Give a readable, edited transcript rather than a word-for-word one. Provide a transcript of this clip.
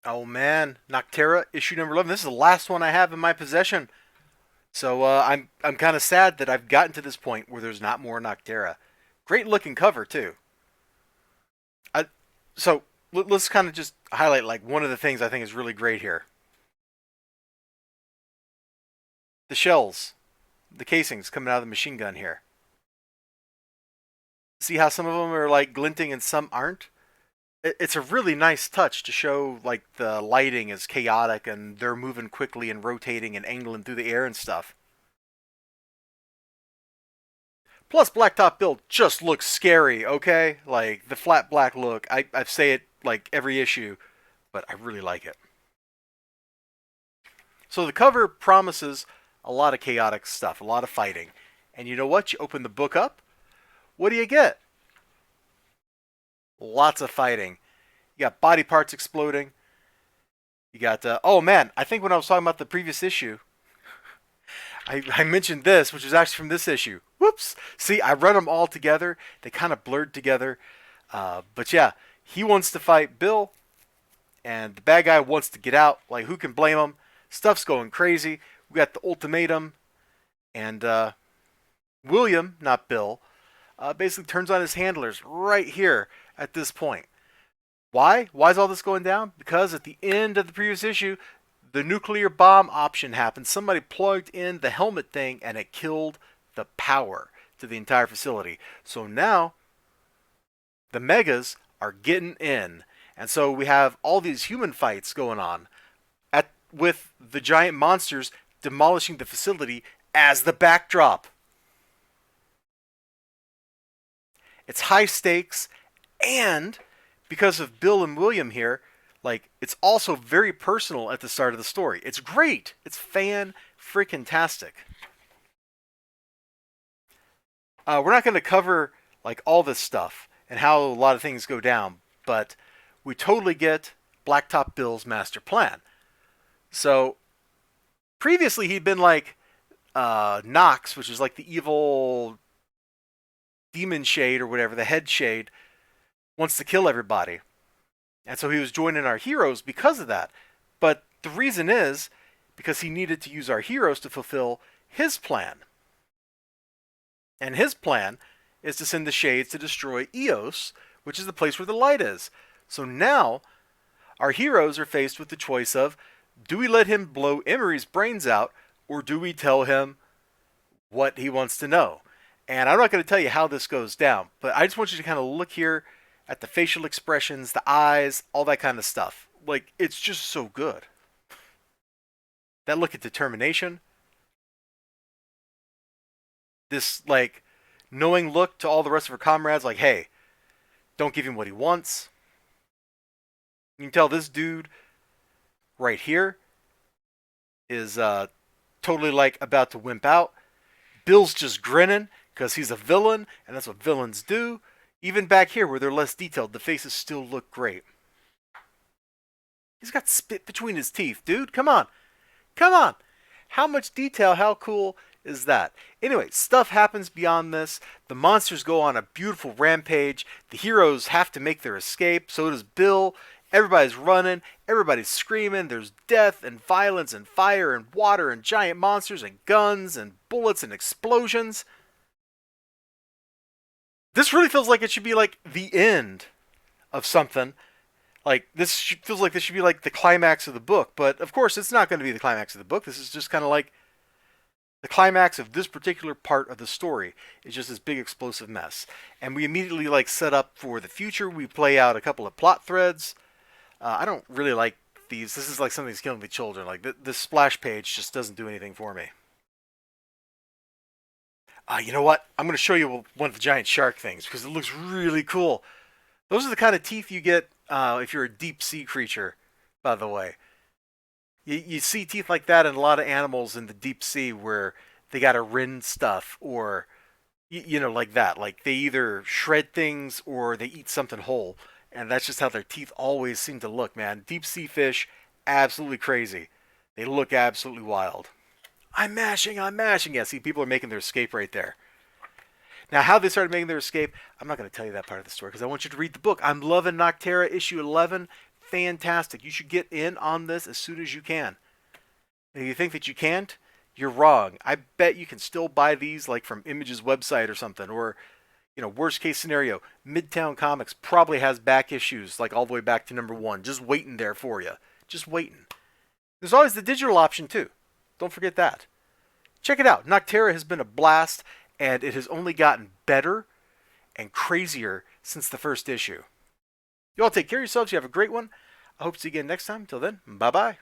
Oh man, Nocterra issue number 11. This is the last one I have in my possession. So I'm kind of sad that I've gotten to this point where there's not more Nocterra. Great looking cover too. I, so let's kind of just highlight like one of the things I think is really great here. The shells, the casings coming out of the machine gun here. See how some of them are like glinting and some aren't? It's a really nice touch to show like the lighting is chaotic and they're moving quickly and rotating and angling through the air and stuff. Plus, Blacktop build just looks scary, okay? Like, the flat black look. I say it like every issue, but I really like it. So the cover promises a lot of chaotic stuff, a lot of fighting. And you know what? You open the book up, what do you get? Lots of fighting. You got body parts exploding. You got, oh man, I think when I was talking about the previous issue, I mentioned this, which is actually from this issue. Whoops. See, I read them all together. They kind of blurred together. But yeah, he wants to fight Bill, and the bad guy wants to get out. Like, who can blame him? Stuff's going crazy. We got the ultimatum, and William, not Bill, basically turns on his handlers right here at this point. Why? Why is all this going down? Because at the end of the previous issue, the nuclear bomb option happened. Somebody plugged in the helmet thing and it killed the power to the entire facility. So now the megas are getting in. And so we have all these human fights going on with the giant monsters demolishing the facility as the backdrop. It's high stakes, and because of Bill and William here, like, it's also very personal at the start of the story. It's great. It's fan freaking tastic. We're not going to cover like all this stuff and how a lot of things go down, but we totally get Blacktop Bill's master plan. So previously he'd been like Nox, which is like the evil demon shade or whatever, the head shade, wants to kill everybody. And so he was joining our heroes because of that. But the reason is because he needed to use our heroes to fulfill his plan. And his plan is to send the Shades to destroy Eos, which is the place where the light is. So now our heroes are faced with the choice of, do we let him blow Emery's brains out, or do we tell him what he wants to know? And I'm not going to tell you how this goes down, but I just want you to kind of look here at the facial expressions, the eyes, all that kind of stuff. Like, it's just so good. That look at determination, this, like, knowing look to all the rest of her comrades, like, hey, don't give him what he wants. You can tell this dude right here is totally, like, about to wimp out. Bill's just grinning because he's a villain, and that's what villains do. Even back here where they're less detailed, the faces still look great. He's got spit between his teeth, dude. Come on. Come on. How much detail, how cool is that? Anyway, stuff happens beyond this. The monsters go on a beautiful rampage. The heroes have to make their escape. So does Bill. Everybody's running. Everybody's screaming. There's death and violence and fire and water and giant monsters and guns and bullets and explosions. This really feels like it should be like the end of something. Like, feels like this should be like the climax of the book, but of course it's not going to be the climax of the book. This is just kind of like the climax of this particular part of the story. It's just this big explosive mess, and we immediately like set up for the future. We play out a couple of plot threads. I don't really like these. This is like something's killing the children. Like, this splash page just doesn't do anything for me. You know what? I'm going to show you one of the giant shark things because it looks really cool. Those are the kind of teeth you get if you're a deep sea creature, by the way. You see teeth like that in a lot of animals in the deep sea where they got to rend stuff or, like that. Like, they either shred things or they eat something whole. And that's just how their teeth always seem to look, man. Deep sea fish, absolutely crazy. They look absolutely wild. I'm mashing, I'm mashing. Yeah, see, people are making their escape right there. Now, how they started making their escape, I'm not going to tell you that part of the story because I want you to read the book. I'm loving Nocterra issue 11. fantastic. You should get in on this as soon as you can. And if you think that you can't, you're wrong. I bet you can still buy these like from Image's website or something. Or, worst case scenario, Midtown Comics probably has back issues like all the way back to #1, just waiting there for you. Just waiting. There's always the digital option too. Don't forget that. Check it out. Nocterra has been a blast, and it has only gotten better and crazier since the first issue. You all take care of yourselves. You have a great one. I hope to see you again next time. Until then, bye-bye.